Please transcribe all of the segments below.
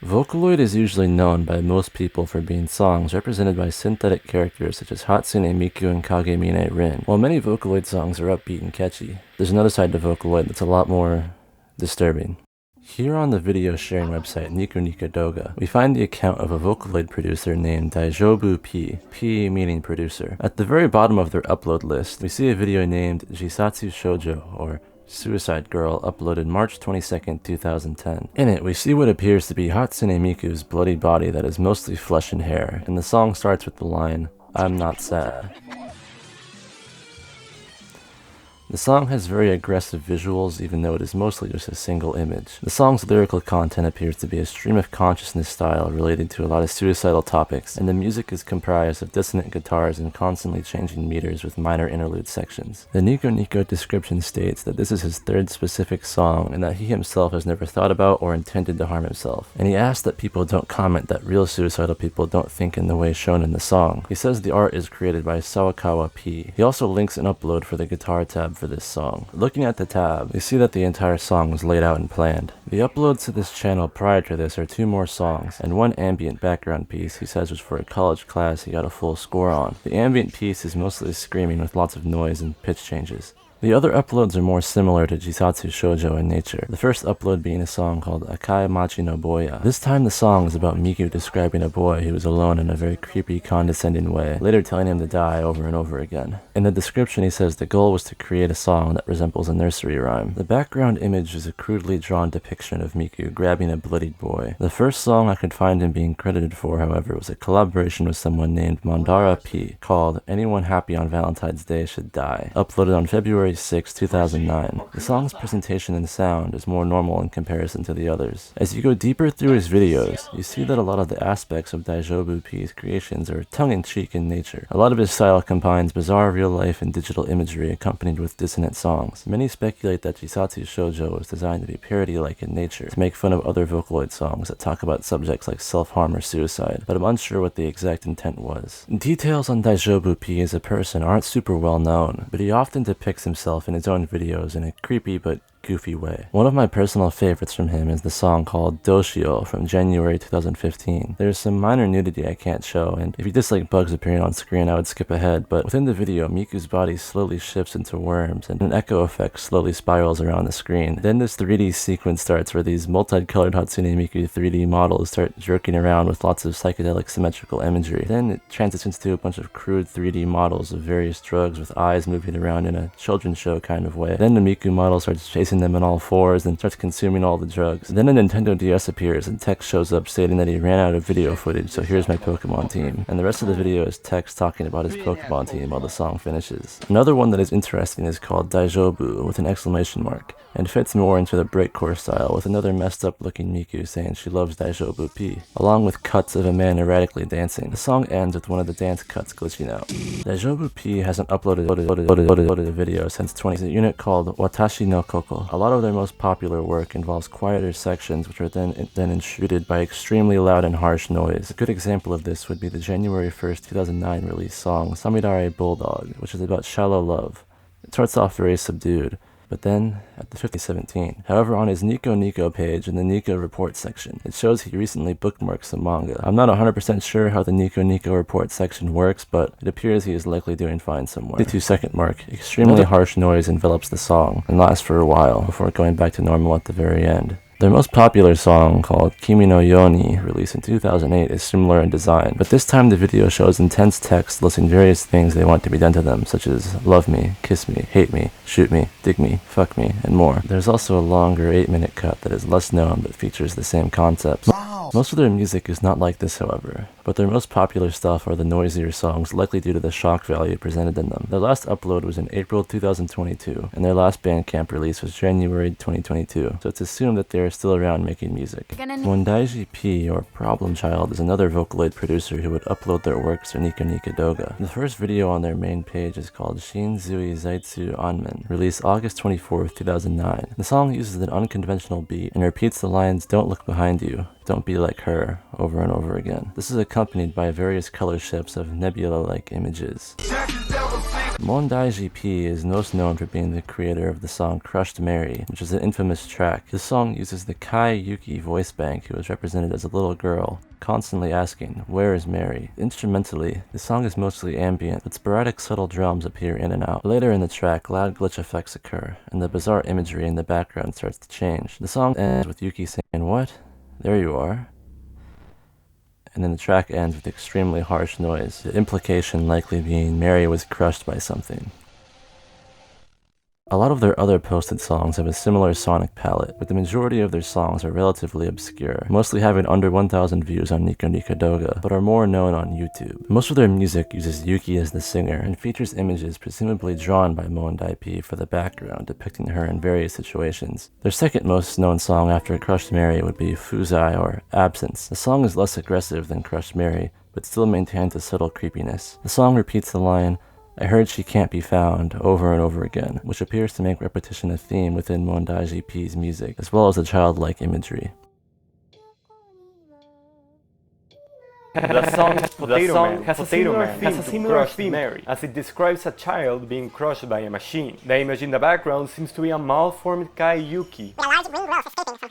Vocaloid is usually known by most people for being songs represented by synthetic characters such as Hatsune Miku and Kagemine Rin. While many Vocaloid songs are upbeat and catchy, there's another side to Vocaloid that's a lot more disturbing. Here on the video sharing website Nico Doga, we find the account of a Vocaloid producer named Daijoubu P, P meaning producer. At the very bottom of their upload list, we see a video named Jisatsu Shoujo, or Suicide Girl, uploaded March 22nd, 2010. In it, we see what appears to be Hatsune Miku's bloody body that is mostly flesh and hair, and the song starts with the line, "I'm not sad." The song has very aggressive visuals, even though it is mostly just a single image. The song's lyrical content appears to be a stream of consciousness style related to a lot of suicidal topics, and the music is comprised of dissonant guitars and constantly changing meters with minor interlude sections. The Nico description states that this is his third specific song, and that he himself has never thought about or intended to harm himself. And he asks that people don't comment that real suicidal people don't think in the way shown in the song. He says the art is created by Sawakawa P. He also links an upload for the guitar tab for this song. Looking at the tab, we see that the entire song was laid out and planned. The uploads to this channel prior to this are 2 more songs, and 1 ambient background piece he says was for a college class he got a full score on. The ambient piece is mostly screaming with lots of noise and pitch changes. The other uploads are more similar to Jisatsu Shoujo in nature, the first upload being a song called Akai Machi no Boya. This time the song is about Miku describing a boy who was alone in a very creepy, condescending way, later telling him to die over and over again. In the description he says the goal was to create a song that resembles a nursery rhyme. The background image is a crudely drawn depiction of Miku grabbing a bloodied boy. The first song I could find him being credited for, however, was a collaboration with someone named曼荼羅P called Anyone Happy on Valentine's Day Should Die, uploaded on February 6, 2009. The song's presentation and sound is more normal in comparison to the others. As you go deeper through his videos, you see that a lot of the aspects of Daijoubu P's creations are tongue-in-cheek in nature. A lot of his style combines bizarre real-life and digital imagery accompanied with dissonant songs. Many speculate that Jisatsu Shoujo was designed to be parody-like in nature, to make fun of other Vocaloid songs that talk about subjects like self-harm or suicide, but I'm unsure what the exact intent was. Details on Daijoubu P as a person aren't super well known, but he often depicts himself in his own videos in a creepy but goofy way. One of my personal favorites from him is the song called Do shi yo from January 2015. There's some minor nudity I can't show, and if you dislike bugs appearing on screen I would skip ahead, but within the video Miku's body slowly shifts into worms and an echo effect slowly spirals around the screen. Then this 3D sequence starts where these multicolored Hatsune Miku 3D models start jerking around with lots of psychedelic symmetrical imagery. Then it transitions to a bunch of crude 3D models of various drugs with eyes moving around in a children's show kind of way. Then the Miku model starts chasing them on all 4s and starts consuming all the drugs. Then a Nintendo DS appears and text shows up stating that he ran out of video footage, so here's my Pokemon team. And the rest of the video is text talking about his Pokemon team while the song finishes. Another one that is interesting is called Daijoubu with an exclamation mark, and fits more into the breakcore style with another messed up looking Miku saying she loves Daijoubu P, along with cuts of a man erratically dancing. The song ends with one of the dance cuts glitching out. Daijoubu P hasn't uploaded a video since 20. A unit called Watashi No Coco. A lot of their most popular work involves quieter sections which are then intruted by extremely loud and harsh noise. A good example of this would be the January 1st, 2009 release song Samidare Bulldog, which is about shallow love. It starts off very subdued, but then, at the 2017. However, on his Nico page in the Nico report section, it shows he recently bookmarked some manga. I'm not 100% sure how the Nico report section works, but it appears he is likely doing fine somewhere. The 2-second mark. Extremely harsh noise envelops the song, and lasts for a while, before going back to normal at the very end. Their most popular song, called Kimi no yo ni, released in 2008, is similar in design, but this time the video shows intense text listing various things they want to be done to them, such as love me, kiss me, hate me, shoot me, dig me, fuck me, and more. There's also a longer 8-minute cut that is less known but features the same concepts. Most of their music is not like this, however, but their most popular stuff are the noisier songs, likely due to the shock value presented in them. Their last upload was in April 2022, and their last Bandcamp release was January 2022, so it's assumed that they are still around making music. Daijoubu P, or Problem Child, is another Vocaloid producer who would upload their works to Nico Doga. The first video on their main page is called Shin Zui Zaitsu Anmen, released August 24th, 2009. The song uses an unconventional beat and repeats the lines "Don't look behind you, don't be like her" over and over again. This is accompanied by various color shifts of nebula-like images. Daijoubu P is most known for being the creator of the song Crushed Mary, which is an infamous track. This song uses the Kai Yuki voice bank, who is represented as a little girl, constantly asking, "Where is Mary?" Instrumentally, the song is mostly ambient, but sporadic subtle drums appear in and out. Later in the track, loud glitch effects occur, and the bizarre imagery in the background starts to change. The song ends with Yuki saying, "What? There you are." And then the track ends with extremely harsh noise, the implication likely being Mary was crushed by something. A lot of their other posted songs have a similar sonic palette, but the majority of their songs are relatively obscure, mostly having under 1,000 views on Nico Nico Doga, but are more known on YouTube. Most of their music uses Yuki as the singer, and features images presumably drawn by Daijoubu P for the background, depicting her in various situations. Their second most known song after Crushed Mary would be Fuzai, or Absence. The song is less aggressive than Crushed Mary, but still maintains a subtle creepiness. The song repeats the line, "I heard she can't be found," over and over again, which appears to make repetition a theme within Daijoubu P's music, as well as the childlike imagery. The song Potato Man has a similar theme as it describes a child being crushed by a machine. The image in the background seems to be a malformed Kai Yuki.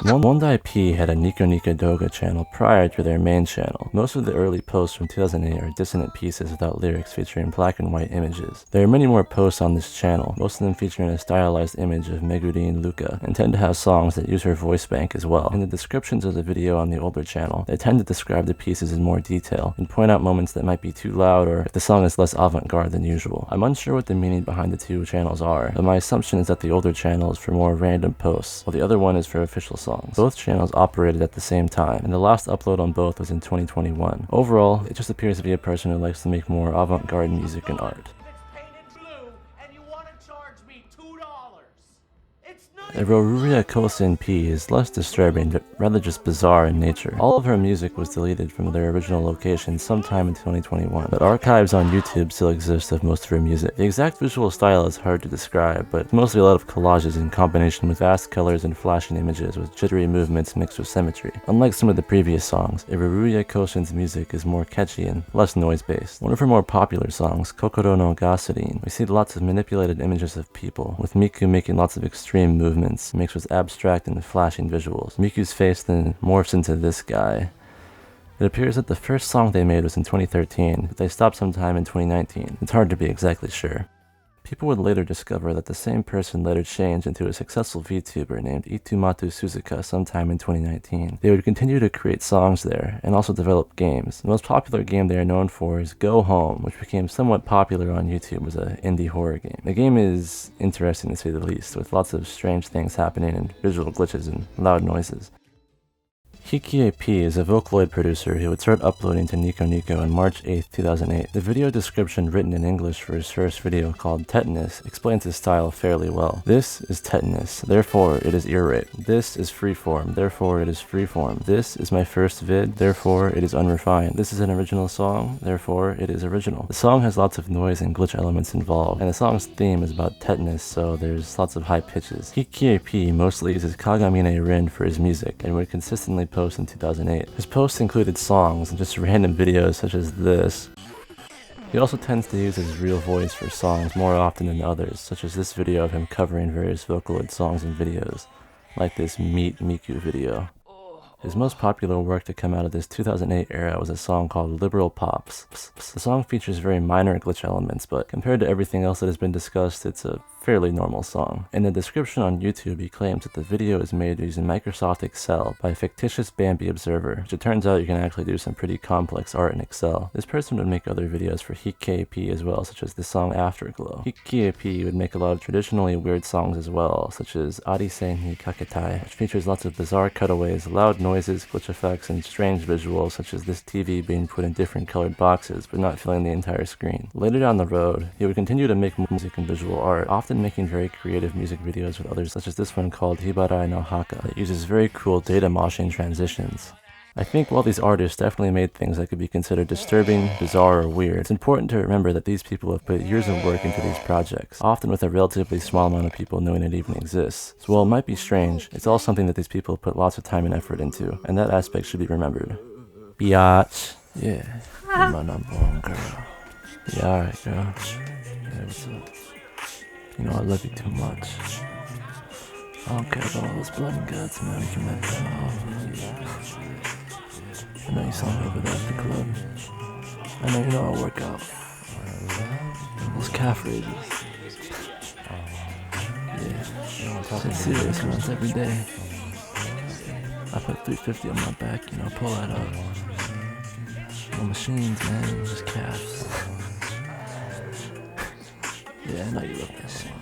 Daijoubu P had a Nico Nico Doga channel prior to their main channel. Most of the early posts from 2008 are dissonant pieces without lyrics featuring black and white images. There are many more posts on this channel, most of them featuring a stylized image of Megurine Luka, and tend to have songs that use her voice bank as well. In the descriptions of the video on the older channel, they tend to describe the pieces in more detail and point out moments that might be too loud or if the song is less avant-garde than usual. I'm unsure what the meaning behind the two channels are, but my assumption is that the older channel is for more random posts, while the other one is for official songs. Both channels operated at the same time, and the last upload on both was in 2021. Overall, it just appears to be a person who likes to make more avant-garde music and art. Roruria Kosen P is less disturbing, but rather just bizarre in nature. All of her music was deleted from their original location sometime in 2021, but archives on YouTube still exist of most of her music. The exact visual style is hard to describe, but it's mostly a lot of collages in combination with vast colors and flashing images with jittery movements mixed with symmetry. Unlike some of the previous songs, Roruria Kosen's music is more catchy and less noise-based. One of her more popular songs, Kokoro no Gasoline, we see lots of manipulated images of people, with Miku making lots of extreme movements mixed with abstract and flashing visuals. Miku's face then morphs into this guy. It appears that the first song they made was in 2013, but they stopped sometime in 2019. It's hard to be exactly sure. People would later discover that the same person later changed into a successful VTuber named Itumatu Suzuka sometime in 2019. They would continue to create songs there, and also develop games. The most popular game they are known for is Go Home, which became somewhat popular on YouTube as an indie horror game. The game is interesting to say the least, with lots of strange things happening and visual glitches and loud noises. Hikkie-p is a Vocaloid producer who would start uploading to Nico Nico on March 8, 2008. The video description written in English for his first video called Tetanus explains his style fairly well. This is tetanus, therefore it is ear rape. This is freeform, therefore it is freeform. This is my first vid, therefore it is unrefined. This is an original song, therefore it is original. The song has lots of noise and glitch elements involved, and the song's theme is about tetanus, so there's lots of high pitches. Hikkie-p mostly uses Kagamine Rin for his music, and would consistently post in 2008. His posts included songs and just random videos such as this. He also tends to use his real voice for songs more often than others, such as this video of him covering various Vocaloid songs and videos, like this Meet Miku video. His most popular work to come out of this 2008 era was a song called Liberal Pops. The song features very minor glitch elements, but compared to everything else that has been discussed, it's a fairly normal song. In the description on YouTube, he claims that the video is made using Microsoft Excel by a fictitious Bambi observer, which it turns out you can actually do some pretty complex art in Excel. This person would make other videos for Hikkie-p as well, such as the song Afterglow. Hikkie-p would make a lot of traditionally weird songs as well, such as Arisen ni Kaketai, which features lots of bizarre cutaways, loud noises, glitch effects, and strange visuals, such as this TV being put in different colored boxes, but not filling the entire screen. Later down the road, he would continue to make music and visual art, often making very creative music videos with others, such as this one called Hibarai no Haka, that uses very cool data moshing transitions. I think while these artists definitely made things that could be considered disturbing, bizarre, or weird, it's important to remember that these people have put years of work into these projects, often with a relatively small amount of people knowing it even exists. So while it might be strange, it's all something that these people put lots of time and effort into, and that aspect should be remembered. Biatch. Yeah, you're my number one girl. Yeah, alright, girl. Yeah, what's up? You know I love you too much. I don't care about all those blood and guts, man. We can make that off. I know you saw me over there at the club. I know you know I work out. Those calf raises. Yeah, shit's serious, man. It's every day. I put 350 on my back, you know, pull that up. No machines, man, just calves. Yeah, I know you love that shit.